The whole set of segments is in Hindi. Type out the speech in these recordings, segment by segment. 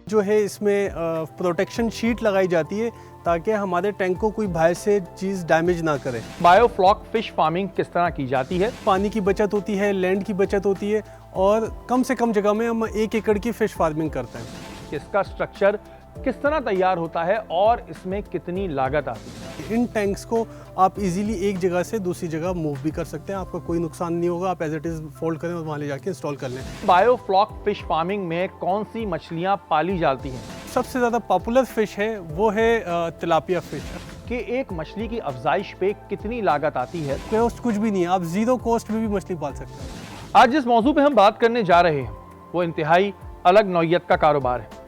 जो है इसमें प्रोटेक्शन शीट लगाई जाती है ताकि हमारे टैंक को कोई बाहर से चीज़ डैमेज ना करे। बायोफ्लॉक फिश फार्मिंग किस तरह की जाती है? पानी की बचत होती है, लैंड की बचत होती है और कम से कम जगह में हम 1 एकड़ की फिश फार्मिंग करते हैं। इसका स्ट्रक्चर किस तरह तैयार होता है और इसमें कितनी लागत आती है? इन टैंक्स को आप इजीली एक जगह से दूसरी जगह मूव भी कर सकते हैं, आपका कोई नुकसान नहीं होगा। आप एज इट इज़ फोल्ड करें और वहाँ ले जाके इंस्टॉल कर लें। बायोफ्लॉक फिश फार्मिंग में कौन सी मछलियाँ पाली जाती हैं? सबसे ज़्यादा पॉपुलर फिश है वो है तिलापिया फिश। कि एक मछली की अफजाइश पे कितनी लागत आती है? कॉस्ट कुछ भी नहीं है, आप जीरो कॉस्ट में भी मछली पाल सकते हैं। आज जिस मौजू पे हम बात करने जा रहे हैं वो इंतहाई अलग नौइयत का कारोबार है,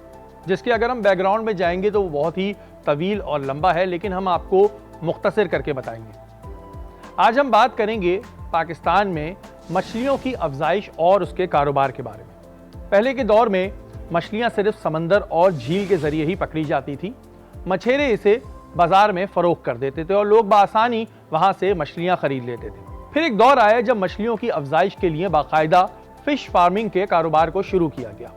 जिसके अगर हम बैकग्राउंड में जाएंगे तो वो बहुत ही तवील और लंबा है, लेकिन हम आपको मुख्तसर करके बताएंगे। आज हम बात करेंगे पाकिस्तान में मछलियों की अफजाइश और उसके कारोबार के बारे में। पहले के दौर में मछलियां सिर्फ समंदर और झील के जरिए ही पकड़ी जाती थी। मछेरे इसे बाजार में फरोख्त कर देते थे और लोग बासानी वहां से मछलियां खरीद लेते थे। फिर एक दौर आया जब मछलियों की अफजाइश के लिए बाकायदा फिश फार्मिंग के कारोबार को शुरू किया गया,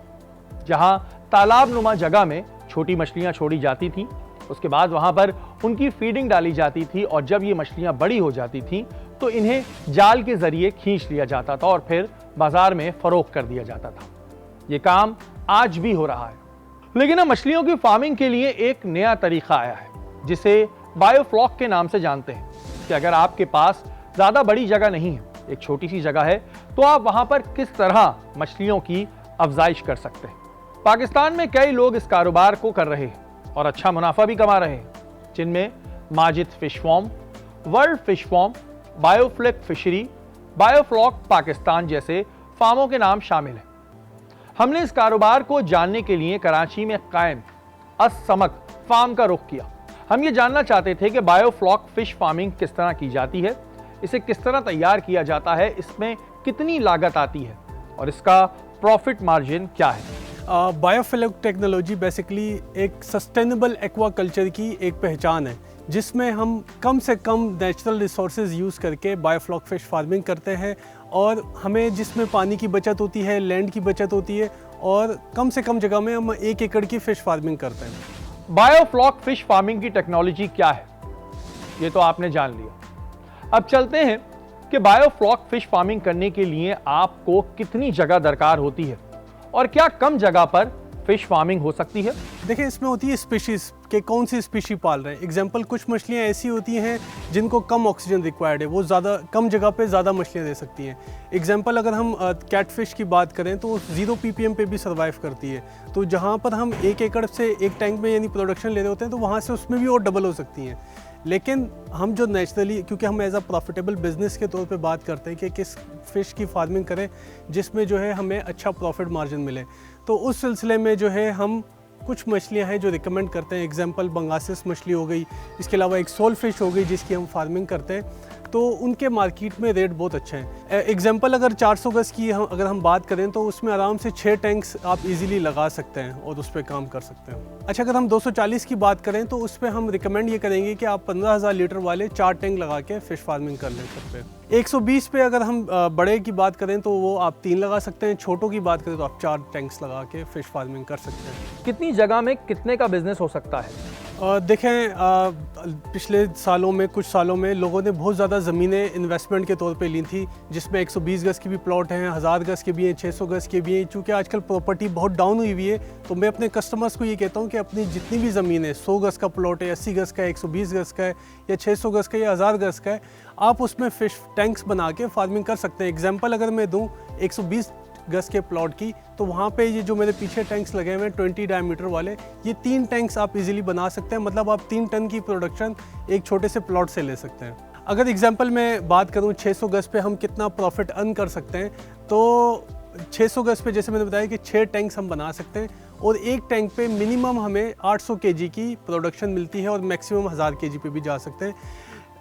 जहां तालाब नुमा जगह में छोटी मछलियां छोड़ी जाती थी। उसके बाद वहां पर उनकी फीडिंग डाली जाती थी और जब ये मछलियां बड़ी हो जाती थी तो इन्हें जाल के जरिए खींच लिया जाता था और फिर बाजार में फरोख्त कर दिया जाता था। ये काम आज भी हो रहा है, लेकिन अब मछलियों की फार्मिंग के लिए एक नया तरीका आया है जिसे बायोफ्लॉक के नाम से जानते हैं। कि अगर आपके पास ज्यादा बड़ी जगह नहीं है, एक छोटी सी जगह है, तो आप वहां पर किस तरह मछलियों की अफजाइश कर सकते हैं। पाकिस्तान में कई लोग इस कारोबार को कर रहे हैं और अच्छा मुनाफा भी कमा रहे हैं, जिनमें Majid fish farm, world fish farm, biofloc fishery, biofloc Pakistan जैसे फार्मों के नाम शामिल हैं। हमने इस कारोबार को जानने के लिए कराची में कायम असमक फार्म का रुख किया। हम ये जानना चाहते थे कि बायोफ्लॉक फिश फार्मिंग किस तरह की जाती है, इसे किस तरह तैयार किया जाता है, इसमें कितनी लागत आती है और इसका प्रॉफिट मार्जिन क्या है। बायोफ्लॉक टेक्नोलॉजी बेसिकली एक सस्टेनेबल एक्वाकल्चर की एक पहचान है, जिसमें हम कम से कम नेचुरल रिसोर्सेज यूज़ करके बायोफ्लॉक फिश फार्मिंग करते हैं और हमें जिसमें पानी की बचत होती है, लैंड की बचत होती है और कम से कम जगह में हम 1 एकड़ की फ़िश फार्मिंग करते हैं। बायोफ्लॉक फिश फार्मिंग की टेक्नोलॉजी क्या है, ये तो आपने जान लिया। अब चलते हैं कि बायोफ्लॉक फिश फार्मिंग करने के लिए आपको कितनी जगह दरकार होती है और क्या कम जगह पर फिश फार्मिंग हो सकती है। देखिए, इसमें होती है स्पीशीज़ के कौन सी स्पीशी पाल रहे हैं। एग्जांपल, कुछ मछलियाँ ऐसी होती हैं जिनको कम ऑक्सीजन रिक्वायर्ड है, वो ज़्यादा कम जगह पे ज़्यादा मछलियाँ दे सकती हैं। एग्जांपल, अगर हम कैटफिश की बात करें तो 0 ppm पे भी सर्वाइव करती है। तो जहाँ पर हम 1 एकड़ से एक टैंक में यानी प्रोडक्शन ले रहे होते हैं तो वहाँ से उसमें भी और डबल हो सकती हैं। लेकिन हम जो नेचुरली, क्योंकि हम एज अ प्रॉफिटेबल बिजनेस के तौर पे बात करते हैं कि किस फ़िश की फार्मिंग करें जिसमें जो है हमें अच्छा प्रॉफिट मार्जिन मिले, तो उस सिलसिले में जो है हम कुछ मछलियां हैं जो रिकमेंड करते हैं। एग्जांपल, बंगासिस मछली हो गई, इसके अलावा एक सोल फिश हो गई जिसकी हम फार्मिंग करते हैं, तो उनके मार्केट में रेट बहुत अच्छे हैं। एग्जांपल, अगर 400 गज की अगर हम बात करें तो उसमें आराम से 6 टैंक्स आप इजीली लगा सकते हैं और उस पर काम कर सकते हैं। अच्छा, अगर हम 240 की बात करें तो उस पर हम रिकमेंड ये करेंगे कि आप 15,000 लीटर वाले 4 टैंक लगा के फ़िश फार्मिंग कर ले सकते हैं। 120 पे अगर हम बड़े की बात करें तो वो आप 3 लगा सकते हैं, छोटों की बात करें तो आप 4 टैंक्स लगा के फ़िश फार्मिंग कर सकते हैं। कितनी जगह में कितने का बिजनेस हो सकता है? देखें, पिछले सालों में, कुछ सालों में लोगों ने बहुत ज़्यादा ज़मीनें इन्वेस्टमेंट के तौर पे ली थी, जिसमें 120 गज की भी प्लॉट हैं, 1000 गज के भी हैं, 600 गज के भी हैं। चूँकि आजकल प्रॉपर्टी बहुत डाउन हुई हुई है, तो मैं अपने कस्टमर्स को ये कहता हूँ कि अपनी जितनी भी ज़मीन है, 100 गज का प्लॉट है, 80 गज का है, 120 गज का है या 600 गज का या 1000 गज का है, आप उसमें फ़िश टैंक्स बना के फार्मिंग कर सकते हैं। एग्जाम्पल अगर मैं दूँ 120 गज के प्लॉट की, तो वहाँ पे ये जो मेरे पीछे टैंक्स लगे हुए हैं 20 डायमीटर वाले, ये 3 टैंक्स आप इजीली बना सकते हैं। मतलब आप 3 टन की प्रोडक्शन एक छोटे से प्लॉट से ले सकते हैं। अगर एग्जांपल मैं बात करूँ 600 गज पे हम कितना प्रॉफिट अर्न कर सकते हैं, तो 600 गज पे जैसे मैंने बताया कि 6 टैंक्स हम बना सकते हैं और एक टैंक पे मिनिमम हमें 800 kg की प्रोडक्शन मिलती है और मैक्सिमम 1000 kg पे भी जा सकते हैं।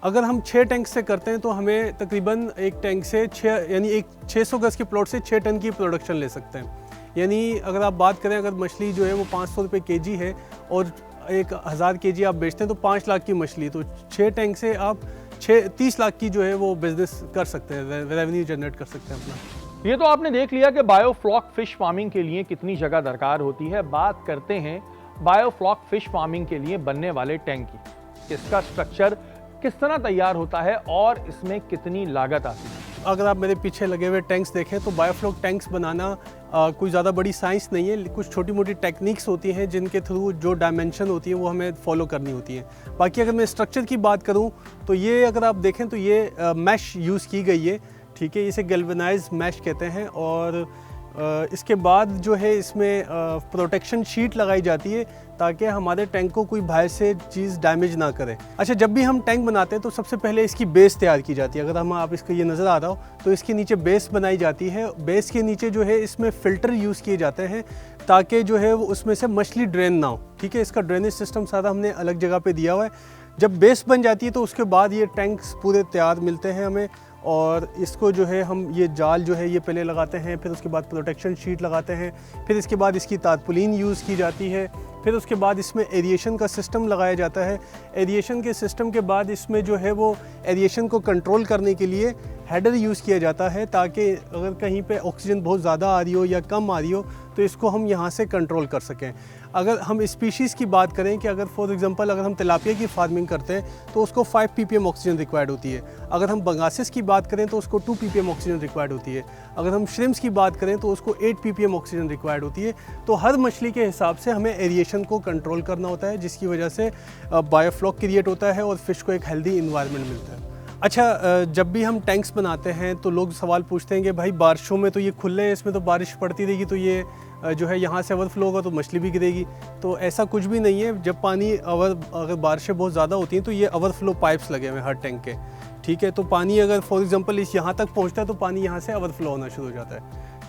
अगर हम 6 टैंक से करते हैं तो हमें तकरीबन एक टैंक से 600 गज के प्लॉट से 6 टन की प्रोडक्शन ले सकते हैं। यानी अगर आप बात करें, अगर मछली जो है वो 500 रुपये kg है और 1000 kg आप बेचते हैं तो 5 लाख की मछली, तो 6 टैंक से आप 30 लाख की जो है वो बिज़नेस कर सकते हैं, रेवेन्यू जनरेट कर सकते हैं अपना। ये तो आपने देख लिया कि बायोफ्लॉक फिश फार्मिंग के लिए कितनी जगह दरकार होती है। बात करते हैं बायोफ्लॉक फिश फार्मिंग के लिए बनने वाले टैंक की। इसका स्ट्रक्चर किस तरह तैयार होता है और इसमें कितनी लागत आती है। अगर आप मेरे पीछे लगे हुए टैंक्स देखें तो बायोफ्लॉक टैंक्स बनाना कोई ज़्यादा बड़ी साइंस नहीं है। कुछ छोटी मोटी टेक्निक्स होती हैं जिनके थ्रू जो डायमेंशन होती है वो हमें फॉलो करनी होती है। बाकी अगर मैं स्ट्रक्चर की बात करूं तो ये अगर आप देखें तो ये मैश यूज़ की गई है, ठीक है। इसे गैल्वेनाइज मैश कहते हैं। और इसके बाद जो है इसमें प्रोटेक्शन शीट लगाई जाती है ताकि हमारे टैंक को कोई बाहर से चीज़ डैमेज ना करे। अच्छा, जब भी हम टैंक बनाते हैं तो सबसे पहले इसकी बेस तैयार की जाती है। अगर हम आप इसको ये नज़र आ रहा हो तो इसके नीचे बेस बनाई जाती है। बेस के नीचे जो है इसमें फ़िल्टर यूज़ किए जाते हैं ताकि जो है वो उसमें से मछली ड्रेन ना हो, ठीक है। इसका ड्रेनेज सिस्टम सारा हमने अलग जगह पर दिया हुआ है। जब बेस बन जाती है तो उसके बाद ये टैंक्स पूरे तैयार मिलते हैं हमें। और इसको जो है हम ये जाल जो है ये पहले लगाते हैं, फिर उसके बाद प्रोटेक्शन शीट लगाते हैं, फिर इसके बाद इसकी तारपुलीन यूज़ की जाती है, फिर उसके बाद इसमें एरिएशन का सिस्टम लगाया जाता है। एरिएशन के सिस्टम के बाद इसमें जो है वो एरिएशन को कंट्रोल करने के लिए हेडर यूज़ किया जाता है ताकि अगर कहीं पे ऑक्सीजन बहुत ज़्यादा आ रही हो या कम आ रही हो तो इसको हम यहाँ से कंट्रोल कर सकें। अगर हम स्पीशीज़ की बात करें कि अगर फॉर एग्जांपल अगर हम तिलापिया की फार्मिंग करते हैं तो उसको 5 ppm ऑक्सीजन रिक्वायर्ड होती है। अगर हम बंगासिस की बात करें तो उसको 2 ppm ऑक्सीजन रिक्वायर्ड होती है। अगर हम श्रिम्प्स की बात करें तो उसको 8 ppm ऑक्सीजन रिक्वायर्ड होती है। तो हर मछली के हिसाब से हमें एरिएशन को कंट्रोल करना होता है, जिसकी वजह से बायोफ्लॉक क्रिएट होता है और फिश को एक हेल्दी इन्वायरमेंट मिलता है। अच्छा, जब भी हम टैंक्स बनाते हैं तो लोग सवाल पूछते हैं कि भाई बारिशों में तो ये खुले हैं, इसमें तो बारिश पड़ती रहेगी तो ये जो है यहाँ से ओवरफ्लो होगा तो मछली भी गिरेगी। तो ऐसा कुछ भी नहीं है। जब पानी अगर बारिशें बहुत ज़्यादा होती हैं तो ये ओवरफ्लो पाइप्स लगे हुए हैं हर टैंक के, ठीक है। तो पानी अगर फॉर एग्जांपल इस यहाँ तक पहुँचता है तो पानी यहाँ से ओवरफ्लो होना शुरू हो जाता है,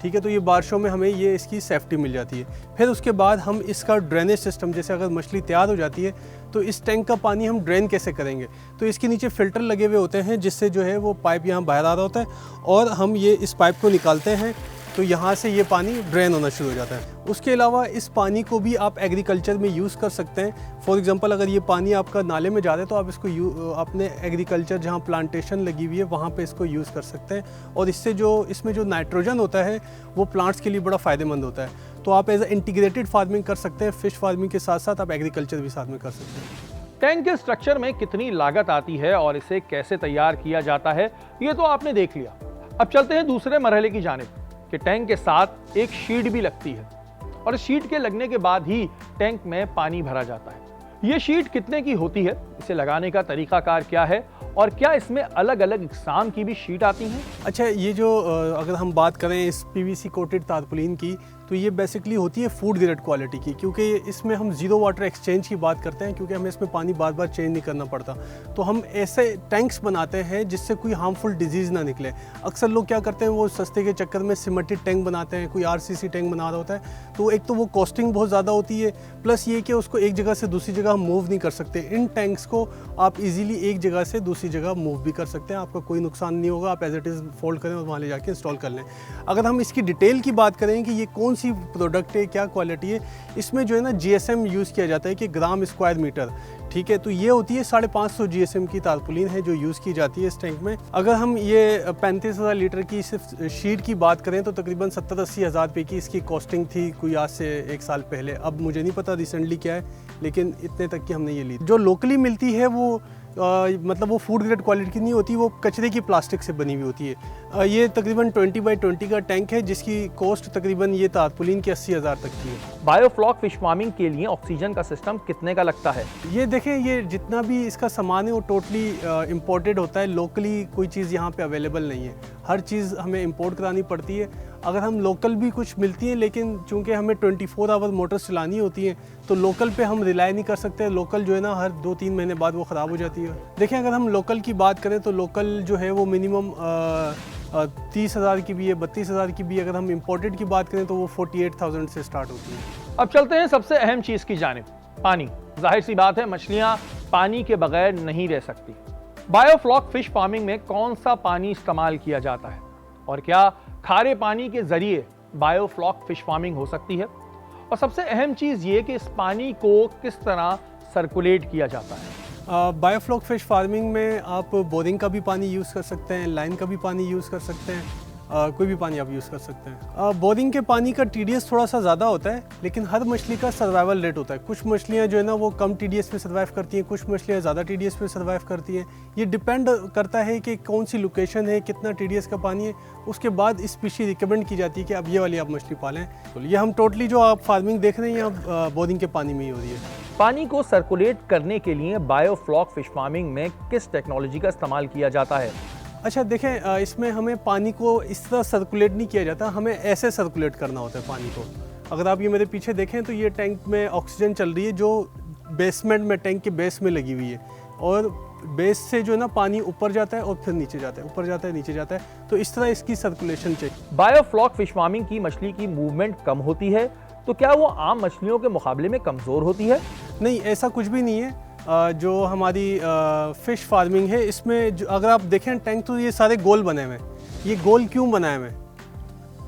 ठीक है। तो ये बारिशों में हमें ये इसकी सेफ्टी मिल जाती है। फिर उसके बाद हम इसका ड्रेनेज सिस्टम, जैसे अगर मछली तैयार हो जाती है तो इस टैंक का पानी हम ड्रेन कैसे करेंगे, तो इसके नीचे फ़िल्टर लगे हुए होते हैं जिससे जो है वो पाइप यहाँ बाहर आ रहा होता है और हम ये इस पाइप को निकालते हैं तो यहाँ से ये पानी ड्रेन होना शुरू हो जाता है। उसके अलावा इस पानी को भी आप एग्रीकल्चर में यूज़ कर सकते हैं। फॉर एग्जांपल अगर ये पानी आपका नाले में जा रहा है तो आप इसको अपने एग्रीकल्चर जहाँ प्लांटेशन लगी हुई है वहाँ पे इसको यूज़ कर सकते हैं। और इससे जो इसमें जो नाइट्रोजन होता है वो प्लांट्स के लिए बड़ा फ़ायदेमंद होता है। तो आप एज ए इंटीग्रेटेड फार्मिंग कर सकते हैं। फ़िश फार्मिंग के साथ साथ आप एग्रीकल्चर भी साथ में कर सकते हैं। टैंक के स्ट्रक्चर में कितनी लागत आती है और इसे कैसे तैयार किया जाता है ये तो आपने देख लिया। अब चलते हैं दूसरे मरहले की जानिब कि टैंक के साथ एक शीट भी लगती है और शीट के लगने के बाद ही टैंक में पानी भरा जाता है। ये शीट कितने की होती है, इसे लगाने का तरीकाकार क्या है और क्या इसमें अलग अलग इकसाम की भी शीट आती हैं? अच्छा, ये जो अगर हम बात करें इस पीवीसी कोटेड तारपुलीन की तो ये बेसिकली होती है फूड ग्रेड क्वालिटी की, क्योंकि इसमें हम ज़ीरो वाटर एक्सचेंज की बात करते हैं क्योंकि हमें इसमें पानी बार बार चेंज नहीं करना पड़ता। तो हम ऐसे टैंक्स बनाते हैं जिससे कोई हार्मफुल डिजीज़ ना निकले। अक्सर लोग क्या करते हैं वो सस्ते के चक्कर में सिमेंटेड टैंक बनाते हैं, कोई आरसीसी टैंक बना रहा होता है। तो एक तो वो कॉस्टिंग बहुत ज़्यादा होती है, प्लस ये कि उसको एक जगह से दूसरी जगह हम मूव नहीं कर सकते। इन टैंक्स को आप इजीली एक जगह से दूसरी जगह मूव भी कर सकते हैं, आपका कोई नुकसान नहीं होगा। आप एज इट इज़ फोल्ड करें और वहाँ ले जाके इंस्टॉल कर लें। अगर हम इसकी डिटेल की बात करें कि ये कौन सी प्रोडक्ट है, क्या क्वालिटी है, इसमें जो है ना GSM यूज़ किया जाता है कि ग्राम स्क्वायर मीटर, ठीक है। तो ये होती है 550 GSM की तारपुलीन है जो यूज़ की जाती है इस टैंक में। अगर हम ये 35,000 लीटर की सिर्फ शीट की बात करें तो तकरीबन 70-80 हज़ार रुपये की इसकी कॉस्टिंग थी कोई आज से 1 साल पहले। अब मुझे नहीं पता रिसेंटली क्या है, लेकिन इतने तक की हमने ये ली। जो लोकली मिलती है वो मतलब वो फूड ग्रेड क्वालिटी की नहीं होती, वो कचरे की प्लास्टिक से बनी हुई होती है। ये तकरीबन 20x20 का टैंक है जिसकी कॉस्ट तकरीबन ये तारपुलीन की 80,000 तक की है। बायोफ्लॉक फिश फार्मिंग के लिए ऑक्सीजन का सिस्टम कितने का लगता है? ये देखें, ये जितना भी इसका सामान है वो टोटली इम्पोर्टेड होता है। लोकली कोई चीज़ यहाँ पे अवेलेबल नहीं है, हर चीज़ हमें इंपोर्ट करानी पड़ती है। अगर हम लोकल भी कुछ मिलती हैं, लेकिन चूंकि हमें 24 आवर मोटर्स चलानी होती हैं तो लोकल पे हम रिलाई नहीं कर सकते। लोकल जो है ना हर 2-3 महीने बाद वो ख़राब हो जाती है। देखें, अगर हम लोकल की बात करें तो लोकल जो है वो मिनिमम 30,000 की भी है, 32,000 की भी। अगर हम इम्पोर्टेड की बात करें तो वो 48,000 से स्टार्ट होती है। अब चलते हैं सबसे अहम चीज़ की जानिब, पानी। जाहिर सी बात है मछलियाँ पानी के बगैर नहीं रह सकती। बायोफ्लॉक फिश फार्मिंग में कौन सा पानी इस्तेमाल किया जाता है और क्या खारे पानी के जरिए बायोफ्लॉक फिश फार्मिंग हो सकती है? और सबसे अहम चीज़ ये कि इस पानी को किस तरह सर्कुलेट किया जाता है। बायोफ्लॉक फिश फार्मिंग में आप बोरिंग का भी पानी यूज़ कर सकते हैं, लाइन का भी पानी यूज़ कर सकते हैं। कोई भी पानी आप यूज़ कर सकते हैं। बोरिंग के पानी का TDS थोड़ा सा ज़्यादा होता है, लेकिन हर मछली का सर्वाइवल रेट होता है। कुछ मछलियाँ जो है ना वो कम TDS पे सर्वाइव करती हैं, कुछ मछलियाँ ज़्यादा TDS पे सर्वाइव करती हैं। ये डिपेंड करता है कि कौन सी लोकेशन है, कितना TDS का पानी है, उसके बाद स्पीशी रिकमेंड की जाती है कि अब ये वाली आप मछली पालें। तो ये हम टोटली जो आप फार्मिंग देख रहे हैं यहाँ बोरिंग के पानी में ही हो रही है। पानी को सर्कुलेट करने के लिए बायोफ्लॉक फिश फार्मिंग में किस टेक्नोलॉजी का इस्तेमाल किया जाता है? अच्छा देखें, इसमें हमें पानी को इस तरह सर्कुलेट नहीं किया जाता, हमें ऐसे सर्कुलेट करना होता है पानी को। अगर आप ये मेरे पीछे देखें तो ये टैंक में ऑक्सीजन चल रही है जो बेसमेंट में, टैंक के बेस में लगी हुई है, और बेस से जो है ना पानी ऊपर जाता है और फिर नीचे जाता है, ऊपर जाता है नीचे जाता है। तो इस तरह इसकी सर्कुलेशन चाहिए। बायोफ्लॉक फिश फार्मिंग की मछली की मूवमेंट कम होती है, तो क्या वो आम मछलियों के मुकाबले में कमज़ोर होती है? नहीं, ऐसा कुछ भी नहीं है। जो हमारी फ़िश फार्मिंग है इसमें अगर आप देखें टैंक तो ये सारे गोल बने हुए हैं। ये गोल क्यों बनाए हुए हैं?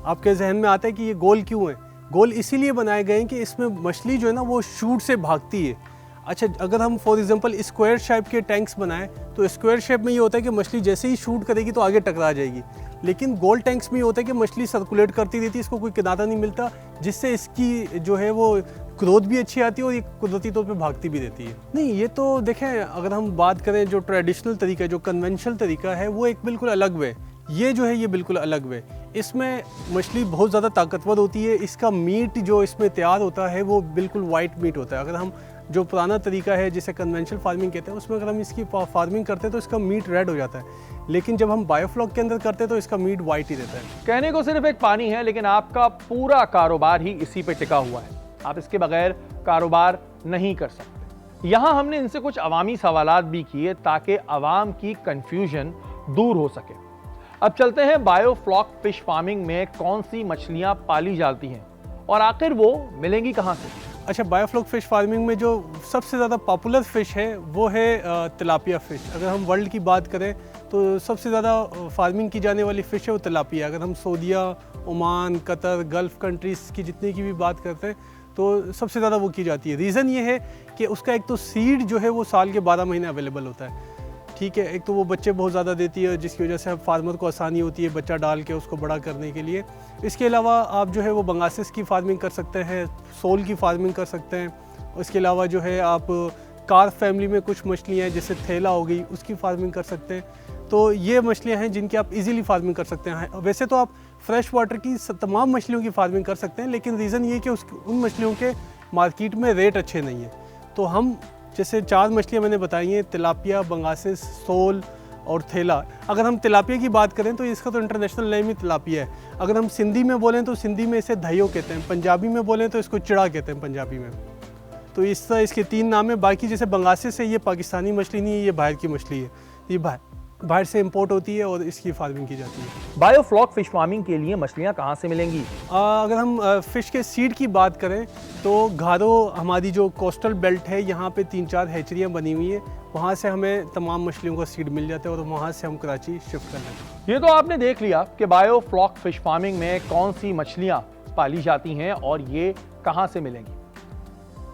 आपके जहन में आता है कि ये गोल क्यों है? गोल इसीलिए बनाए गए हैं कि इसमें मछली जो है ना वो शूट से भागती है। अच्छा, अगर हम फॉर एग्जांपल स्क्वायर शेप के टैंक्स बनाएं तो स्क्वायर शेप में ये होता है कि मछली जैसे ही शूट करेगी तो आगे टकरा जाएगी, लेकिन गोल टैंक्स में ये होता है कि मछली सर्कुलेट करती रहती है, इसको कोई किनारा नहीं मिलता, जिससे इसकी जो है वो ग्रोथ भी अच्छी आती है और ये कुदरती तौर पे भागती भी रहती है। नहीं, ये तो देखें, अगर हम बात करें जो ट्रेडिशनल तरीका, जो कन्वेंशनल तरीका है, वो एक बिल्कुल अलग वे। ये जो है ये बिल्कुल अलग वे। इसमें मछली बहुत ज़्यादा ताकतवर होती है, इसका मीट जो इसमें तैयार होता है वो बिल्कुल वाइट मीट होता है। अगर हम जो पुराना तरीका है जिसे कन्वेंशनल फार्मिंग कहते हैं, उसमें अगर हम इसकी फार्मिंग करते हैं तो इसका मीट रेड हो जाता है, लेकिन जब हम बायोफ्लॉक के अंदर करते हैं तो इसका मीट वाइट ही रहता है। कहने को सिर्फ एक पानी है, लेकिन आपका पूरा कारोबार ही इसी पे टिका हुआ है। आप इसके बगैर कारोबार नहीं कर सकते। यहाँ हमने इनसे कुछ अवामी सवालात भी किए ताकि अवाम की कंफ्यूजन दूर हो सके। अब चलते हैं बायोफ्लॉक फिश फार्मिंग में कौन सी मछलियाँ पाली जाती हैं और आखिर वो मिलेंगी कहाँ से? अच्छा, बायोफ्लॉक फ़िश फार्मिंग में जो सबसे ज़्यादा पॉपुलर फ़िश है वो है तिलापिया फ़िश। अगर हम वर्ल्ड की बात करें तो सबसे ज़्यादा फार्मिंग की जाने वाली फ़िश है वो तिलापिया। अगर हम सऊदीया, ओमान, कतर, गल्फ़ कंट्रीज़ की जितने की भी बात करते हैं तो सबसे ज़्यादा वो की जाती है। रीज़न ये है कि उसका एक तो सीड जो है वो साल के 12 महीने अवेलेबल होता है, ठीक है। एक तो वो बच्चे बहुत ज़्यादा देती है जिसकी वजह से फार्मर को आसानी होती है बच्चा डाल के उसको बड़ा करने के लिए। इसके अलावा आप जो है वो बंगासिस की फार्मिंग कर सकते हैं, सोल की फार्मिंग कर सकते हैं। उसके अलावा जो है आप कार्प फैमिली में कुछ मछलियाँ हैं जैसे थैला हो गई, उसकी फार्मिंग कर सकते हैं। तो ये मछलियाँ हैं जिनकी आप इजीली फार्मिंग कर सकते हैं। वैसे तो आप फ्रेश वाटर की तमाम मछलियों की फार्मिंग कर सकते हैं, लेकिन रीज़न ये कि उन मछलियों के मार्केट में रेट अच्छे नहीं हैं। तो हम जैसे 4 मछलियाँ मैंने बताई हैं, तिलापिया, बंगासिस, सोल और थैला। अगर हम तिलापिया की बात करें तो इसका तो इंटरनेशनल नेम ही तिलापिया है। अगर हम सिंधी में बोलें तो सिंधी में इसे धैयो कहते हैं, पंजाबी में बोलें तो इसको चिड़ा कहते हैं पंजाबी में। तो इस तरह इसके 3 नाम है। बाकी जैसे बंगासिस है, ये पाकिस्तानी मछली नहीं है, ये बाहर की मछली है, ये बाहर से इंपोर्ट होती है और इसकी फार्मिंग की जाती है। बायोफ्लॉक फिश फार्मिंग के लिए मछलियाँ कहाँ से मिलेंगी? अगर हम फ़िश के सीड की बात करें तो घारो, हमारी जो कोस्टल बेल्ट है, यहाँ पे 3-4 हैचरियाँ बनी हुई हैं, वहाँ से हमें तमाम मछलियों का सीड मिल जाता है और वहाँ से हम कराची शिफ्ट कर लेते हैं। ये तो आपने देख लिया कि बायोफ्लॉक फिश फार्मिंग में कौन सी मछलियाँ पाली जाती हैं और ये कहाँ से मिलेंगी।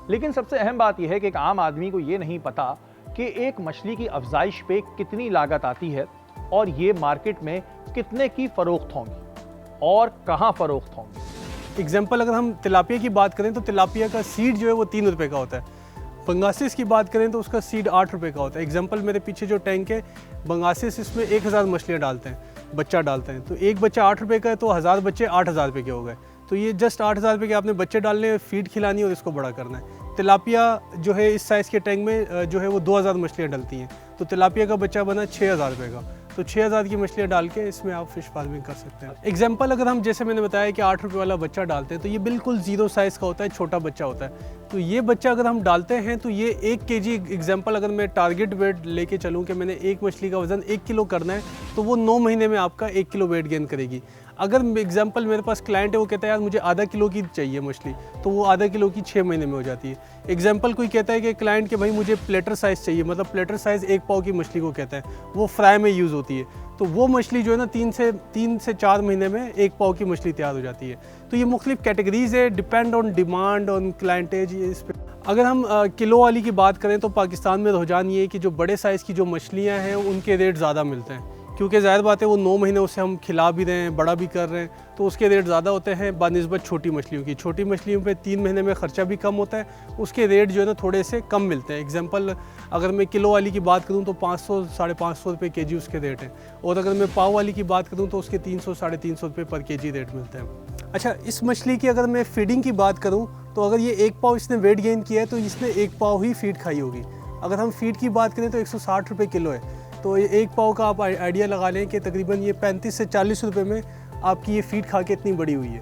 लेकिन सबसे अहम बात यह है कि एक आम आदमी को ये नहीं पता कि एक मछली की अफजाइश पे कितनी लागत आती है और ये मार्केट में कितने की फरोख्त होंगी और कहाँ फरोख्त होंगी। एग्जाम्पल अगर हम तिलापिया की बात करें तो तिलापिया का सीड जो है वो 3 रुपये का होता है। बंगासिस की बात करें तो उसका सीड 8 रुपये का होता है। एग्जाम्पल मेरे पीछे जो टैंक है बंगासिस, इसमें 1000 मछलियाँ डालते हैं, बच्चा डालते हैं, तो एक बच्चा 8 रुपये का है तो 1000 बच्चे 8000 रुपये के हो गए। तो ये जस्ट 8000 रुपये के आपने बच्चे डालने, फीड खिलानी और इसको बड़ा करना है। तिलापिया जो है इस साइज़ के टैंक में जो है वो 2000 मछलियाँ डलती हैं, तो तिलापिया का बच्चा बना 6000 रुपये का। तो 6000 की मछलियाँ डाल के इसमें आप फिश फार्मिंग कर सकते हैं। एग्जाम्पल अगर हम जैसे मैंने बताया कि 8 रुपये वाला बच्चा डालते हैं तो ये बिल्कुल 0 साइज़ का होता है, छोटा बच्चा होता है। तो ये बच्चा अगर हम डालते हैं तो ये 1 kg, एग्जाम्पल अगर मैं टारगेट वेट लेके चलूँ कि मैंने एक मछली का वज़न 1 किलो करना है तो वो 9 महीने में आपका 1 किलो वेट गेन करेगी। अगर एग्जाम्पल मेरे पास क्लाइंट है वो कहता है यार मुझे आधा किलो की चाहिए मछली, तो वो आधा किलो की 6 महीने में हो जाती है। एग्जाम्पल कोई कहता है कि क्लाइंट के भाई मुझे प्लेटर साइज़ चाहिए, मतलब प्लेटर साइज़ 1 पाव की मछली को कहता है, वो फ्राई में यूज़ होती है, तो वो मछली जो है ना 3 से 4 महीने में 1 पाव की मछली तैयार हो जाती है। तो ये मुख्तलिफ कैटेगरीज है, depend on demand on clientage. इस पर अगर हम किलो वाली की बात करें तो पाकिस्तान में रुझान ये है कि जो बड़े साइज़ की जो मछलियाँ हैं उनके रेट ज़्यादा मिलते हैं, क्योंकि ज़ाहिर बात है वो 9 महीने उसे हम खिला भी रहे हैं, बड़ा भी कर रहे हैं, तो उसके रेट ज़्यादा होते हैं बानिस्बत छोटी मछलियों की। छोटी मछलियों पे 3 महीने में ख़र्चा भी कम होता है, उसके रेट जो है ना थोड़े से कम मिलते हैं। एग्जांपल अगर मैं किलो वाली की बात करूँ तो 500 साढ़े 500 रुपये केजी उसके रेट हैं, और अगर मैं पाव वाली की बात करूँ तो उसके 300 साढ़े 300 रुपये पर केजी रेट मिलते हैं। अच्छा, इस मछली की अगर मैं फीडिंग की बात करूँ तो अगर ये 1 पाव इसने वेट गेन किया है तो इसने 1 पाव ही फीड खाई होगी। अगर हम फीड की बात करें तो 160 रुपये किलो है, तो ये 1 पाव का आप आइडिया लगा लें कि तकरीबन ये 35 से 40 रुपये में आपकी ये फीड खा के इतनी बड़ी हुई है।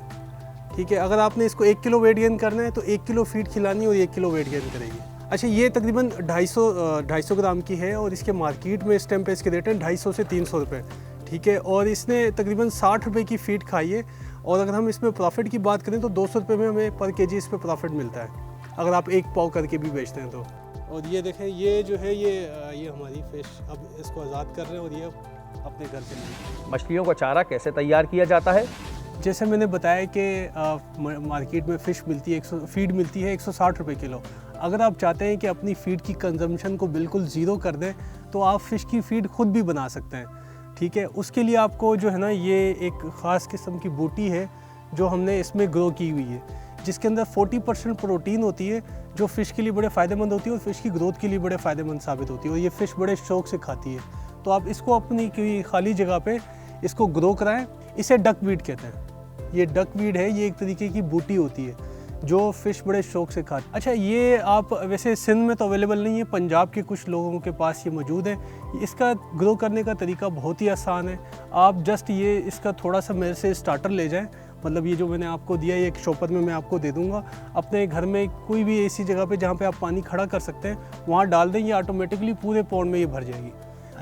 ठीक है, अगर आपने इसको 1 किलो वेट गेन करना है तो 1 किलो फीड खिलानी है और 1 किलो वेट गेन करेगी। अच्छा, ये तकरीबन 250 ग्राम की है और इसके मार्केट में इस टाइम पे इसके रेट हैं 250 से 300 रुपये। ठीक है, और इसने तकरीबन 60 रुपये की फीड खाई है, और अगर हम इसमें प्रॉफिट की बात करें तो 200 रुपये में हमें पर केजी इस पर प्रॉफिट मिलता है, अगर आप 1 पाव करके भी बेचते हैं तो। और ये देखें, ये जो है ये हमारी फ़िश अब इसको आज़ाद कर रहे हैं और ये अब अपने घर चले गए। मछलियों का चारा कैसे तैयार किया जाता है? जैसे मैंने बताया कि मार्केट में फ़िश मिलती है, फीड मिलती है 160 रुपये किलो। अगर आप चाहते हैं कि अपनी फ़ीड की कंजम्पशन को बिल्कुल ज़ीरो कर दें तो आप फ़िश की फ़ीड खुद भी बना सकते हैं। ठीक है, उसके लिए आपको जो है ना ये एक ख़ास किस्म की बूटी है जो हमने इसमें ग्रो की हुई है, जिसके अंदर 40% प्रोटीन होती है, जो फ़िश के लिए बड़े फ़ायदेमंद होती है और फ़िश की ग्रोथ के लिए बड़े फ़ायदेमंद साबित होती है, और ये फ़िश बड़े शौक से खाती है। तो आप इसको अपनी कोई खाली जगह पे इसको ग्रो कराएं। इसे डक वीड कहते हैं। ये डक वीड है, ये एक तरीके की बूटी होती है जो फ़िश बड़े शौक से खाते हैं। अच्छा, ये आप वैसे सिंध में तो अवेलेबल नहीं है, पंजाब के कुछ लोगों के पास ये मौजूद है। इसका ग्रो करने का तरीका बहुत ही आसान है। आप जस्ट ये इसका थोड़ा सा मेरे से स्टार्टर ले जाएं, मतलब ये जो मैंने आपको दिया ये एक शॉपर में मैं आपको दे दूंगा। अपने घर में कोई भी ऐसी जगह पे जहाँ पे आप पानी खड़ा कर सकते हैं वहाँ डाल दें, ये ऑटोमेटिकली पूरे पौंड में ये भर जाएगी।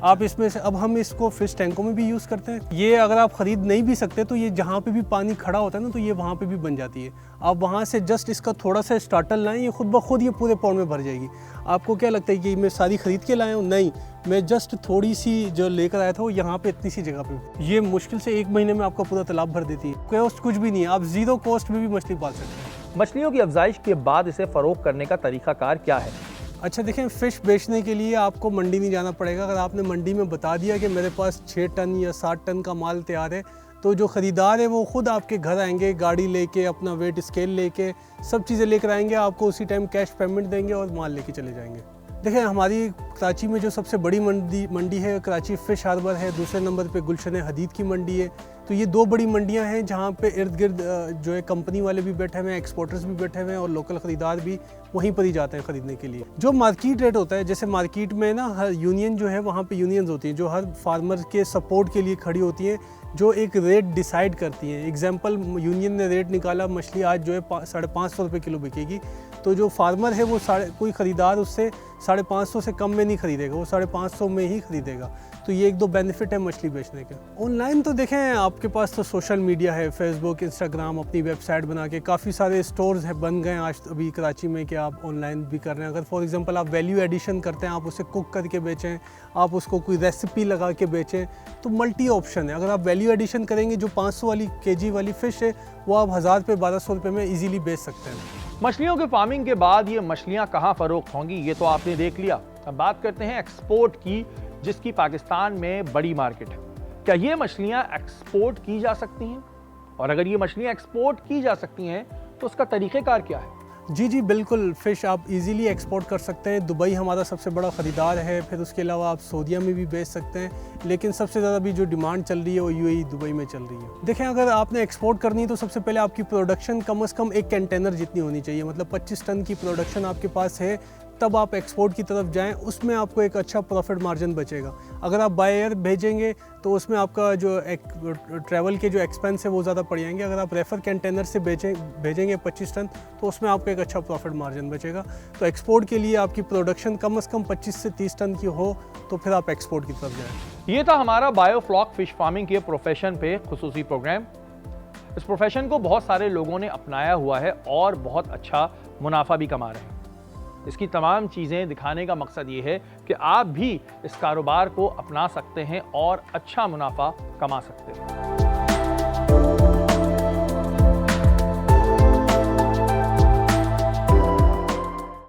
आप इसमें से अब हम इसको फ़िश टैंकों में भी यूज़ करते हैं। ये अगर आप ख़रीद नहीं भी सकते तो ये जहाँ पे भी पानी खड़ा होता है ना, तो ये वहाँ पे भी बन जाती है। आप वहाँ से जस्ट इसका थोड़ा सा स्टार्टर लाएं, ये खुद ब खुद ये पूरे पौंड में भर जाएगी। आपको क्या लगता है कि मैं सारी ख़रीद के लाया हूँ? नहीं, मैं जस्ट थोड़ी सी जो लेकर आया था वो यहाँ पे इतनी सी जगह पे, ये मुश्किल से 1 महीने में आपका पूरा तालाब भर देती है। कॉस्ट कुछ भी नहीं है, आप ज़ीरो कॉस्ट में भी मछली पाल सकते हैं। मछलियों की अफजाइश के बाद इसे फ़रोग करने का तरीक़ाकार क्या है? अच्छा देखें, फ़िश बेचने के लिए आपको मंडी नहीं जाना पड़ेगा। अगर आपने मंडी में बता दिया कि मेरे पास 6 टन या 7 टन का माल तैयार है, तो जो ख़रीदार है वो ख़ुद आपके घर आएंगे, गाड़ी लेके, अपना वेट स्केल लेके, सब चीज़ें लेकर आएंगे, आपको उसी टाइम कैश पेमेंट देंगे और माल लेके चले जाएंगे। देखें, हमारी कराची में जो सबसे बड़ी मंडी है कराची फ़िश हार्बर है, दूसरे नंबर पे गुलशन हदीद की मंडी है। तो ये 2 बड़ी मंडियां हैं जहाँ पे इर्द गिर्द जो है कंपनी वाले भी बैठे हुए हैं, एक्सपोर्टर्स भी बैठे हुए हैं, और लोकल ख़रीदार भी वहीं पर ही जाते हैं ख़रीदने के लिए। जो मार्केट रेट होता है, जैसे मार्केट में ना हर यूनियन जो है वहाँ पे यूनियंस होती हैं जो हर फार्मर के सपोर्ट के लिए खड़ी होती हैं, जो एक रेट डिसाइड करती हैं। एग्जांपल, यूनियन ने रेट निकाला, मछली आज जो है 550 रुपये किलो बिकेगी, तो जो फार्मर है वो कोई ख़रीदार उससे 550 से कम में नहीं ख़रीदेगा, वो 550 में ही ख़रीदेगा। तो ये 1-2 बेनिफिट है मछली बेचने के। ऑनलाइन तो देखें, आपके पास तो सोशल मीडिया है, फेसबुक, इंस्टाग्राम, अपनी वेबसाइट बना के काफ़ी सारे स्टोर्स हैं बन गए आज अभी कराची में कि आप ऑनलाइन भी कर रहे हैं। अगर फॉर एग्जांपल आप वैल्यू एडिशन करते हैं, आप उसे कुक करके बेचें, आप उसको कोई रेसिपी लगा के बेचें, तो मल्टी ऑप्शन है। अगर आप वैल्यू एडिशन करेंगे, जो 500 वाली केजी वाली फ़िश है वो आप 1000 रुपये 1200 रुपये में ईजीली बेच सकते हैं। मछलियों के फार्मिंग के बाद ये मछलियाँ कहाँ फ़रोख्त होंगी, ये तो आपने देख लिया। अब बात करते हैं एक्सपोर्ट की, जिसकी पाकिस्तान में बड़ी मार्केट है। क्या ये मछलियाँ एक्सपोर्ट की जा सकती हैं? और अगर ये मछलियाँ एक्सपोर्ट की जा सकती हैं तो उसका तरीक़ेकार क्या है? जी बिल्कुल, फ़िश आप इजीली एक्सपोर्ट कर सकते हैं। दुबई हमारा सबसे बड़ा ख़रीदार है, फिर उसके अलावा आप सऊदीया में भी बेच सकते हैं, लेकिन सबसे ज़्यादा भी जो डिमांड चल रही है वो यूएई दुबई में चल रही है। देखें, अगर आपने एक्सपोर्ट करनी है तो सबसे पहले आपकी प्रोडक्शन कम से कम एक कंटेनर जितनी होनी चाहिए, मतलब 25 टन की प्रोडक्शन आपके पास है, तब आप एक्सपोर्ट की तरफ जाएं, उसमें आपको एक अच्छा प्रॉफिट मार्जिन बचेगा। अगर आप बाय एयर भेजेंगे तो उसमें आपका जो ट्रैवल के जो एक्सपेंस है वो ज़्यादा पड़ जाएंगे। अगर आप रेफर कंटेनर से भेजेंगे 25 टन तो उसमें आपको एक अच्छा प्रॉफिट मार्जिन बचेगा। तो एक्सपोर्ट के लिए आपकी प्रोडक्शन कम से कम 25 से 30 टन की हो तो फिर आप एक्सपोर्ट की तरफ जाएँ। ये था हमारा बायोफ्लॉक फ़िश फार्मिंग के प्रोफेशन पे खुसूसी प्रोग्राम। इस प्रोफेशन को बहुत सारे लोगों ने अपनाया हुआ है और बहुत अच्छा मुनाफा भी कमा रहे हैं। इसकी तमाम चीज़ें दिखाने का मकसद ये है कि आप भी इस कारोबार को अपना सकते हैं और अच्छा मुनाफा कमा सकते हैं।